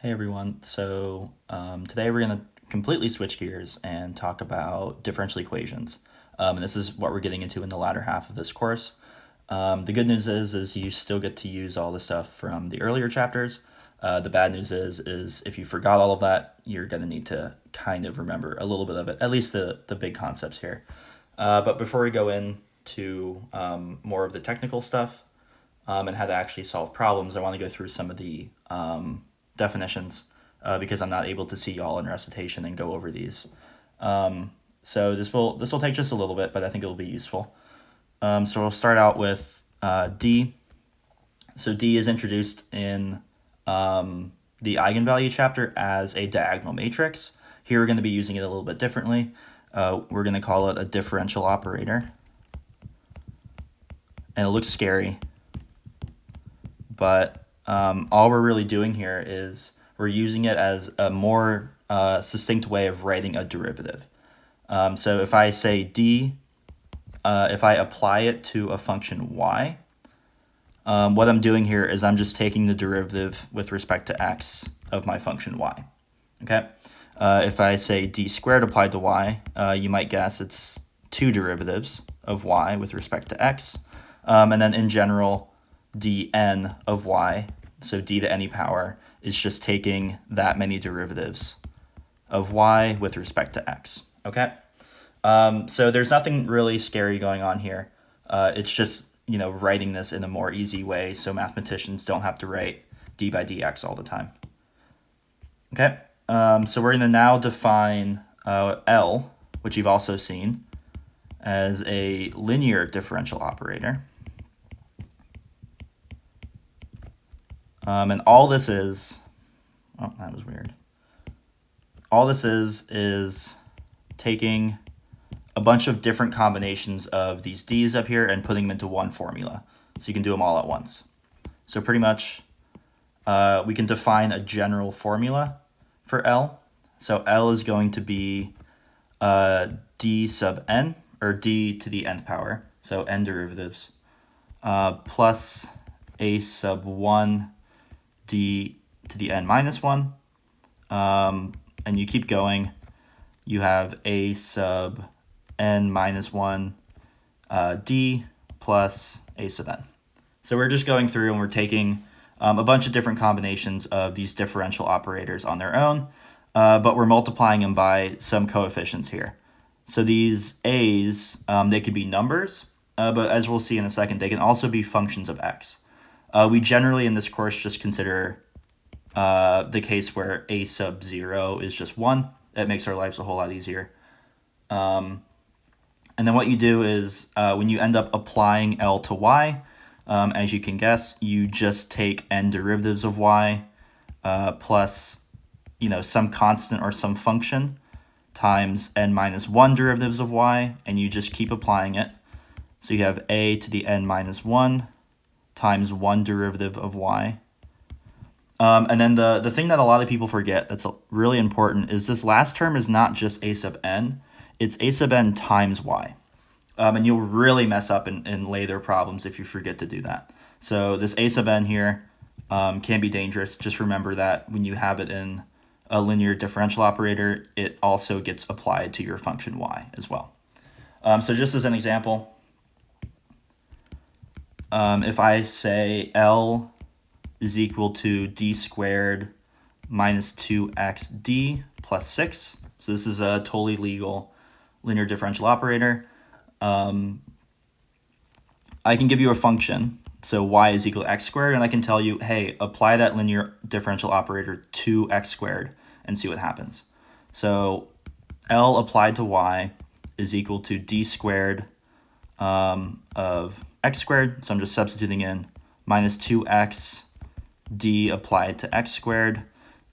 Hey everyone, today we're going to completely switch gears and talk about differential equations. And this is what we're getting into in the latter half of this course. The good news is you still get to use all the stuff from the earlier chapters. The bad news is if you forgot all of that, you're going to need to kind of remember a little bit of it, at least the big concepts here. But before we go into more of the technical stuff and how to actually solve problems, I want to go through some of the definitions because I'm not able to see y'all in recitation and go over these. So this will take just a little bit, but I think it'll be useful. So we'll start out with D. So D is introduced in the eigenvalue chapter as a diagonal matrix. Here we're going to be using it a little bit differently. We're going to call it a differential operator. And it looks scary, but all we're really doing here is we're using it as a more succinct way of writing a derivative. So if I say D, if I apply it to a function y, what I'm doing here is I'm just taking the derivative with respect to x of my function y. Okay. If I say d squared applied to y, you might guess it's two derivatives of y with respect to x. And then in general, dn of y, so d to any power, is just taking that many derivatives of y with respect to x. Okay. So there's nothing really scary going on here. It's just, writing this in a more easy way so mathematicians don't have to write d by dx all the time. Okay. So we're going to now define L, which you've also seen, as a linear differential operator. And all this is, oh, that was weird. All this is taking a bunch of different combinations of these d's up here and putting them into one formula. So you can do them all at once. So pretty much we can define a general formula for L. So L is going to be d sub n, or d to the nth power, so n derivatives, plus a sub 1 d to the n minus 1. And you keep going. You have a sub n minus 1 d plus a sub n. So we're just going through and we're taking a bunch of different combinations of these differential operators on their own, but we're multiplying them by some coefficients here. So these a's, they could be numbers, but as we'll see in a second, they can also be functions of x. We generally in this course just consider the case where a sub 0 is just 1. That makes our lives a whole lot easier. And then what you do is when you end up applying L to y, as you can guess, you just take n derivatives of y plus some constant or some function times n minus 1 derivatives of y, and you just keep applying it. So you have a to the n minus 1 times 1 derivative of y. And then the thing that a lot of people forget that's really important is this last term is not just a sub n, it's a sub n times y. And you'll really mess up in later problems if you forget to do that. So this a sub n here can be dangerous. Just remember that when you have it in a linear differential operator, it also gets applied to your function y as well. So just as an example, if I say L is equal to d squared minus 2xd plus 6, so this is a totally legal linear differential operator, I can give you a function, so y is equal to x squared, and I can tell you, hey, apply that linear differential operator to x squared and see what happens. So L applied to y is equal to d squared of x squared, so I'm just substituting in minus 2x d applied to x squared,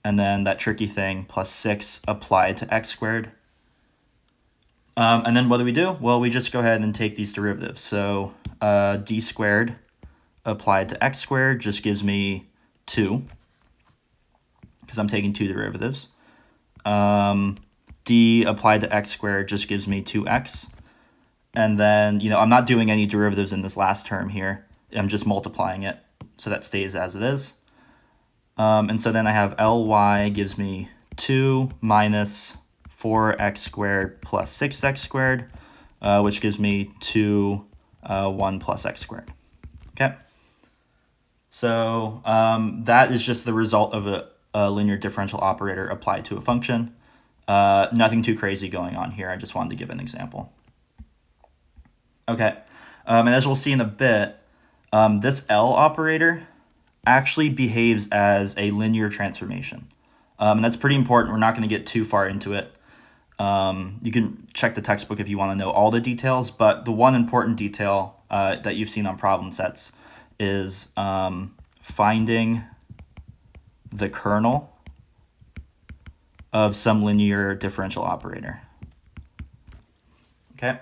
and then that tricky thing plus 6 applied to x squared. And then what do we do? Well, we just go ahead and take these derivatives. So d squared applied to x squared just gives me 2, because I'm taking two derivatives. D applied to x squared just gives me 2x. And then, I'm not doing any derivatives in this last term here. I'm just multiplying it, so that stays as it is. And so then I have Ly gives me 2 minus 4x squared plus 6x squared, which gives me 2, 1 plus x squared. Okay. So that is just the result of a linear differential operator applied to a function. Nothing too crazy going on here. I just wanted to give an example. Okay. And as we'll see in a bit, this L operator actually behaves as a linear transformation. And that's pretty important. We're not going to get too far into it. You can check the textbook if you want to know all the details, but the one important detail that you've seen on problem sets is finding the kernel of some linear differential operator. Okay,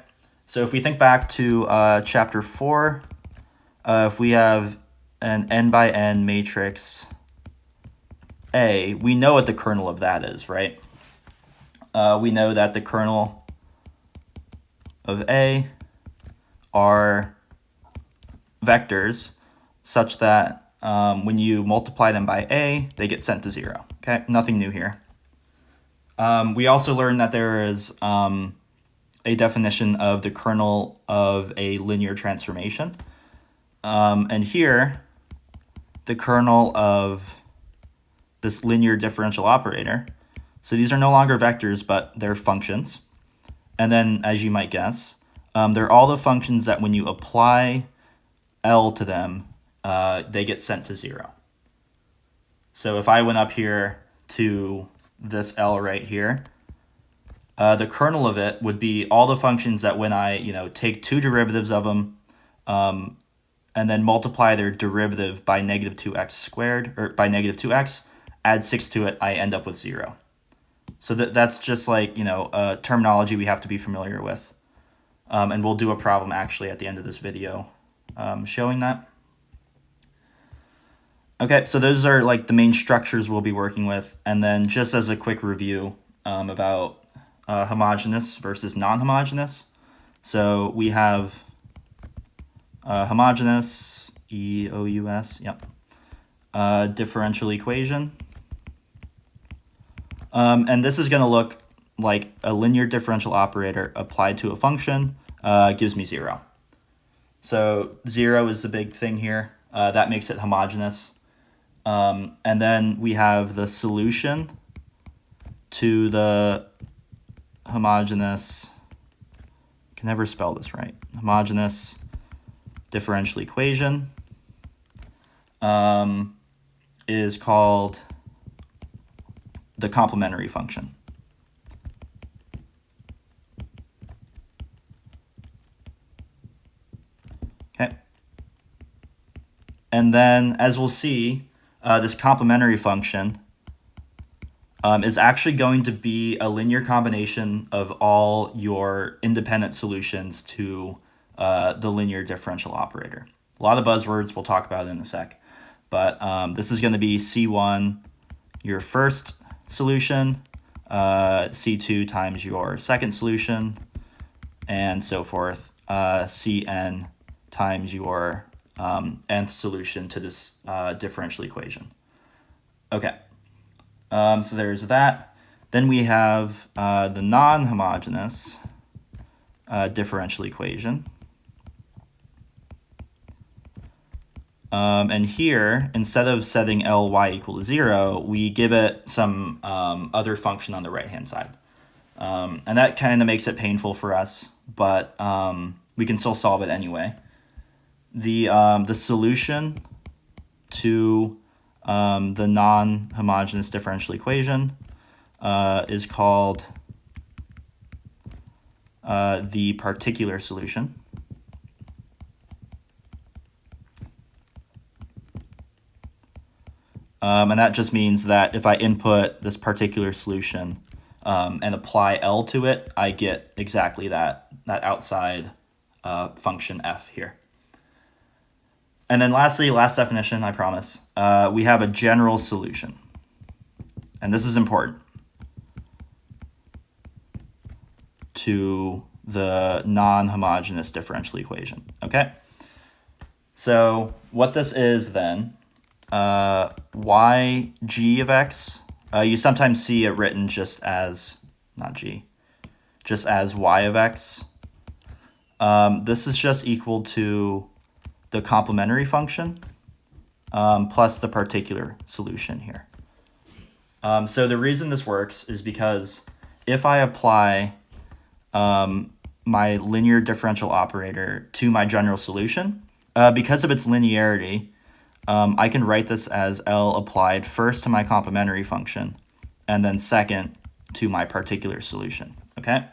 so if we think back to chapter 4, if we have an n by n matrix A, we know what the kernel of that is, right? We know that the kernel of A are vectors such that when you multiply them by A, they get sent to 0. Okay, nothing new here. We also learned that there is a definition of the kernel of a linear transformation. And here, the kernel of this linear differential operator, so these are no longer vectors, but they're functions. And then, as you might guess, they're all the functions that when you apply L to them, they get sent to 0. So if I went up here to this L right here, the kernel of it would be all the functions that when I take two derivatives of them and then multiply their derivative by negative 2x squared, or by negative 2x, add 6 to it, I end up with 0. So that's just like, terminology we have to be familiar with. And we'll do a problem actually at the end of this video showing that. Okay, so those are like the main structures we'll be working with. And then just as a quick review about homogeneous versus non-homogeneous. So we have homogeneous, EOUS, yep, differential equation. And this is going to look like a linear differential operator applied to a function gives me 0. So 0 is the big thing here. That makes it homogeneous. And then we have the solution to the homogeneous, I can never spell this right, homogeneous differential equation is called the complementary function. Okay. And then, as we'll see, this complementary function is actually going to be a linear combination of all your independent solutions to the linear differential operator. A lot of buzzwords, we'll talk about it in a sec. But this is going to be C1, your first solution, C2 times your second solution, and so forth, Cn times your nth solution to this differential equation. Okay, so there's that. Then we have the non-homogeneous differential equation. And here, instead of setting Ly equal to 0, we give it some other function on the right-hand side. And that kind of makes it painful for us, but we can still solve it anyway. The solution to the non-homogeneous differential equation is called the particular solution. And that just means that if I input this particular solution and apply L to it, I get exactly that outside function f here. And then lastly, last definition, I promise, we have a general solution. And this is important to the non-homogeneous differential equation, okay? So what this is then yg of x. You sometimes see it written just as, not g, just as y of x. This is just equal to the complementary function plus the particular solution here. So the reason this works is because if I apply my linear differential operator to my general solution, because of its linearity, I can write this as L applied first to my complementary function and then second to my particular solution, okay?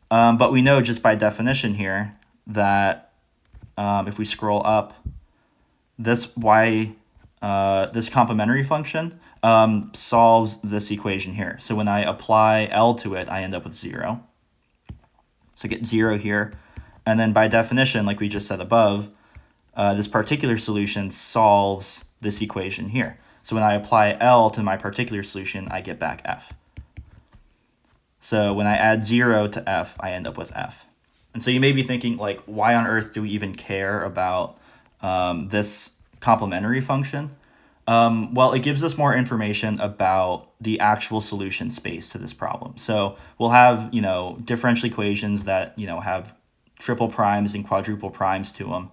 But we know just by definition here that if we scroll up, this complementary function solves this equation here. So when I apply L to it, I end up with 0. So get 0 here. And then by definition, like we just said above, this particular solution solves this equation here. So when I apply L to my particular solution, I get back f. So when I add 0 to f, I end up with f. And so you may be thinking, like, why on earth do we even care about this complementary function? Well, it gives us more information about the actual solution space to this problem. So we'll have, differential equations that, have triple primes and quadruple primes to them.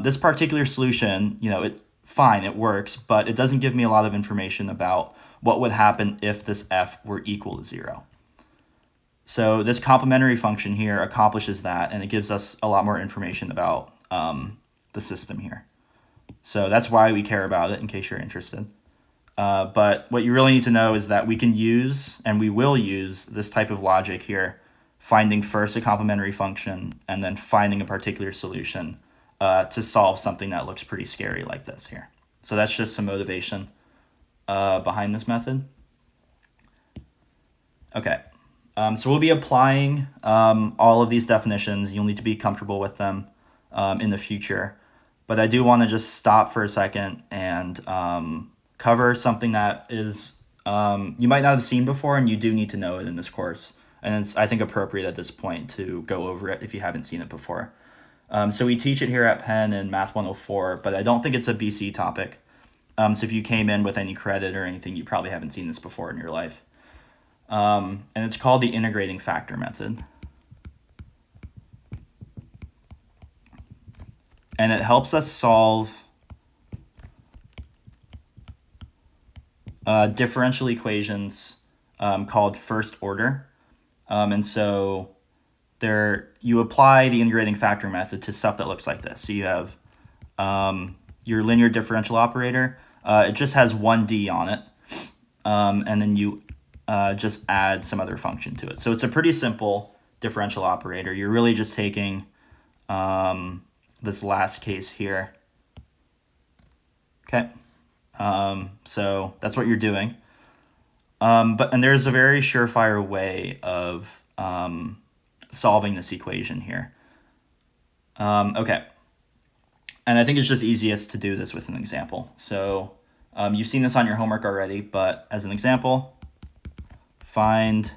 This particular solution, fine, it works, but it doesn't give me a lot of information about what would happen if this f were equal to 0. So this complementary function here accomplishes that, and it gives us a lot more information about the system here. So that's why we care about it, in case you're interested. But what you really need to know is that we can use, and we will use, this type of logic here, finding first a complementary function and then finding a particular solution to solve something that looks pretty scary like this here. So that's just some motivation behind this method. Okay, so we'll be applying all of these definitions. You'll need to be comfortable with them in the future. But I do want to just stop for a second and cover something that is you might not have seen before, and you do need to know it in this course. And it's, I think, appropriate at this point to go over it if you haven't seen it before. So we teach it here at Penn in Math 104, but I don't think it's a BC topic. So if you came in with any credit or anything, you probably haven't seen this before in your life. And it's called the integrating factor method. And it helps us solve differential equations called first order. And so you apply the integrating factor method to stuff that looks like this. So you have your linear differential operator. It just has one d on it. And then you just add some other function to it. So it's a pretty simple differential operator. You're really just taking this last case here. Okay, so that's what you're doing. And there's a very surefire way of solving this equation here. Okay, and I think it's just easiest to do this with an example. So you've seen this on your homework already, but as an example, find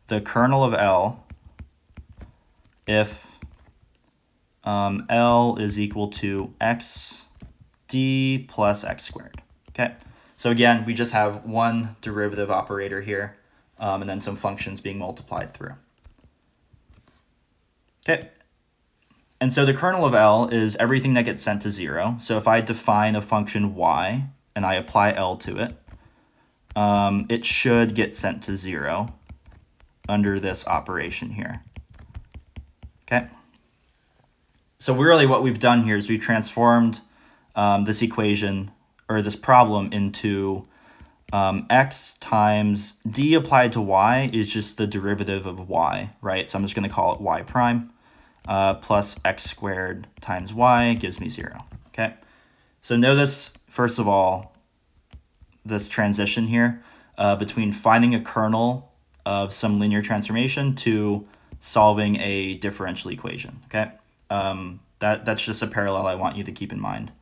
the kernel of L if L is equal to xd plus x squared. Okay, so again, we just have one derivative operator here, and then some functions being multiplied through. Okay, and so the kernel of L is everything that gets sent to 0. So if I define a function y and I apply L to it, it should get sent to 0 under this operation here. Okay. So really what we've done here is we've transformed this equation, or this problem, into x times d applied to y is just the derivative of y, right? So I'm just going to call it y prime plus x squared times y gives me 0, okay? So notice, first of all, this transition here between finding a kernel of some linear transformation to solving a differential equation, okay? That's just a parallel I want you to keep in mind.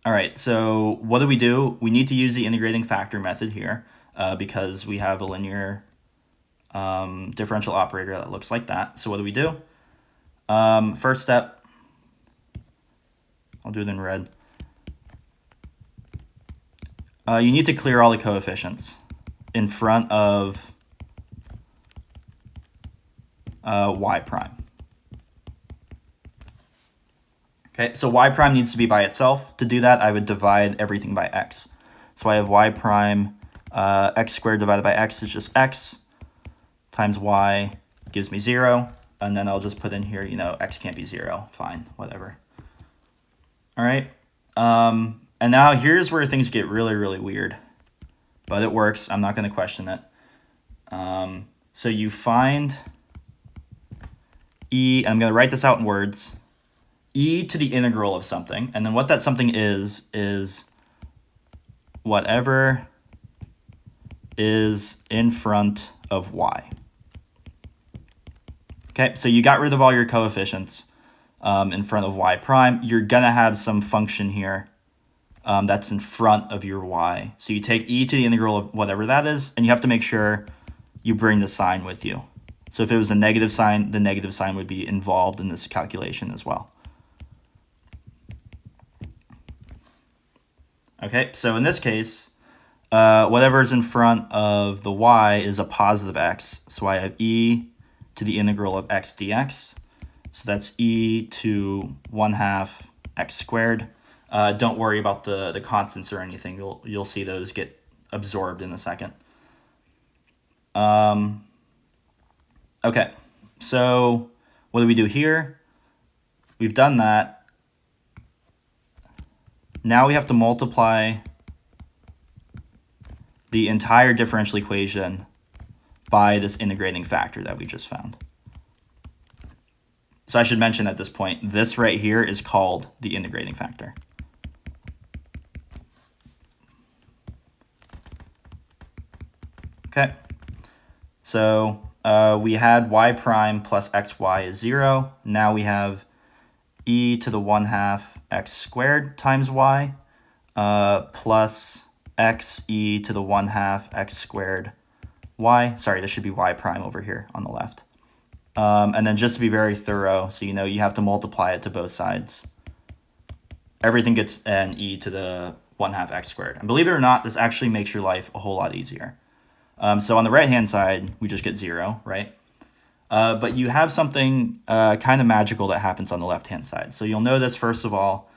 All right, so what do? We need to use the integrating factor method here because we have a linear differential operator that looks like that. So what do? First step, I'll do it in red. You need to clear all the coefficients in front of y prime. Okay, so y prime needs to be by itself. To do that, I would divide everything by x. So I have y prime, x squared divided by x is just x, times y gives me 0. And then I'll just put in here, x can't be 0. Fine, whatever. All right. And now here's where things get really, really weird. But it works. I'm not going to question it. So you find e, I'm going to write this out in words, e to the integral of something. And then what that something is whatever is in front of y. Okay, so you got rid of all your coefficients in front of y prime. You're going to have some function here that's in front of your y. So you take e to the integral of whatever that is, and you have to make sure you bring the sign with you. So if it was a negative sign, the negative sign would be involved in this calculation as well. Okay, so in this case, whatever is in front of the y is a positive x. So I have e to the integral of x dx. So that's e to 1/2 x squared. Don't worry about the constants or anything. You'll see those get absorbed in a second. Okay, so what do we do here? We've done that. Now we have to multiply the entire differential equation by this integrating factor that we just found. So I should mention at this point, this right here is called the integrating factor. Okay, so we had y prime plus xy is 0. Now we have e to the 1/2 x squared times y plus x e to the 1/2 x squared y. Sorry, this should be y prime over here on the left. And then just to be very thorough, so you have to multiply it to both sides. Everything gets an e to the 1/2 x squared. And believe it or not, this actually makes your life a whole lot easier. So on the right-hand side, we just get 0, right? But you have something kind of magical that happens on the left-hand side. So you'll notice, first of all,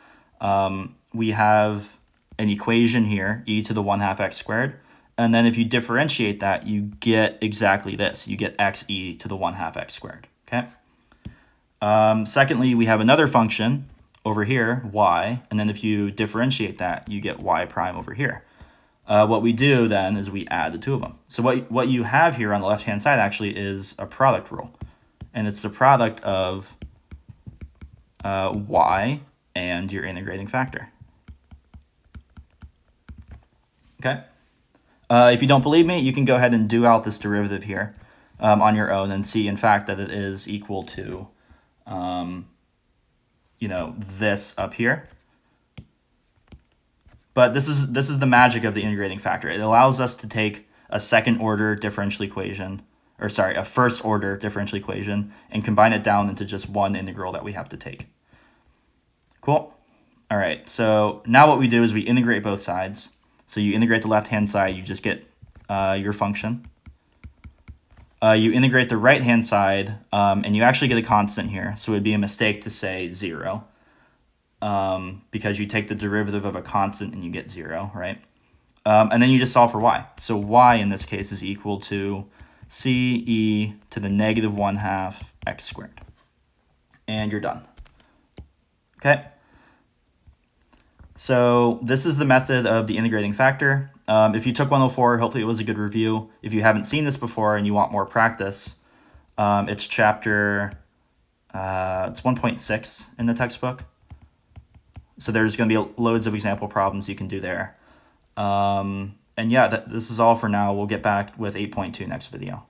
we have an equation here, e to the 1/2 x squared. And then if you differentiate that, you get exactly this. You get x e to the 1/2 x squared, okay? Secondly, we have another function over here, y. And then if you differentiate that, you get y prime over here. What we do then is we add the two of them. So what you have here on the left-hand side actually is a product rule. And it's the product of y and your integrating factor. Okay? If you don't believe me, you can go ahead and do out this derivative here on your own and see, in fact, that it is equal to, this up here. But this is the magic of the integrating factor. It allows us to take a second-order differential equation, a first-order differential equation, and combine it down into just one integral that we have to take. Cool. All right, so now what we do is we integrate both sides. So you integrate the left-hand side, you just get your function. You integrate the right-hand side, and you actually get a constant here. So it would be a mistake to say 0, because you take the derivative of a constant and you get 0, right? And then you just solve for y. So y in this case is equal to c e to the negative 1/2 x squared. And you're done. Okay? So this is the method of the integrating factor. If you took 104, hopefully it was a good review. If you haven't seen this before and you want more practice, it's chapter, it's 1.6 in the textbook. So there's going to be loads of example problems you can do there. And yeah, this is all for now. We'll get back with 8.2 next video.